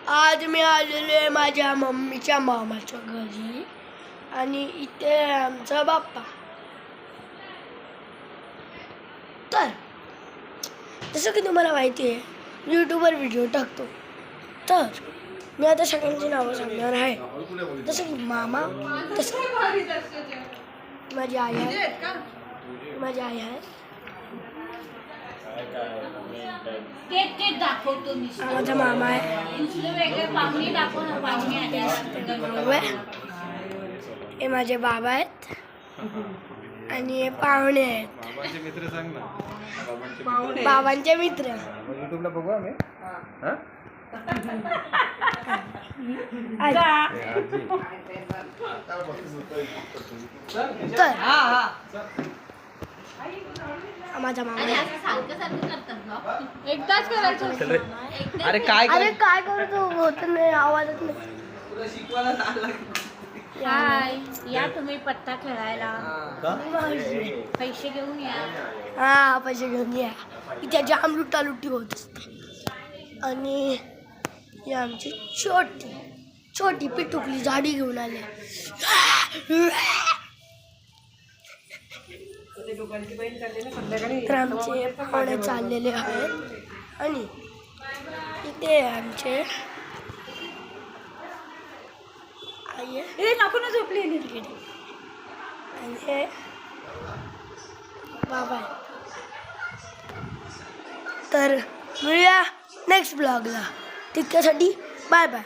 आज मी आलेलो आहे माझ्या मम्मीच्या मामाच्या घरी आणि इथे आमचा बाप्पा. तर जसं की तुम्हाला माहिती आहे, यूट्यूबवर व्हिडिओ टाकतो. तर मी आता सगळ्यांची नावं सांगणार आहे. जसं की मामा, तसं माझी आई आहे, माझा मामा आहे, हे माझे बाबा आहेत आणि हे पाहुणे आहेत. बाबांचे मित्र. यूट्यूबला बघू आम्ही. तर माझा मामा एकदाच करायचं. अरे काय काय करतो होत नाही, आवाजच नाही. हाय, या तुम्ही पत्ता खेळायला. पैसे घेऊन या. हा, पैसे घेऊन या. इथे जाम लुटालुटी होत असते. आणि ही आमची छोटी पिटुकली झाडी घेऊन आली. तर आमचे पाहुणे चाललेले आहेत आणि इथे आमचे आई आहे, नको ना झोपलेली तिकडे, आणि हे बाबा आहे. तर मिळूया नेक्स्ट ब्लॉगला. तितक्यासाठी बाय बाय.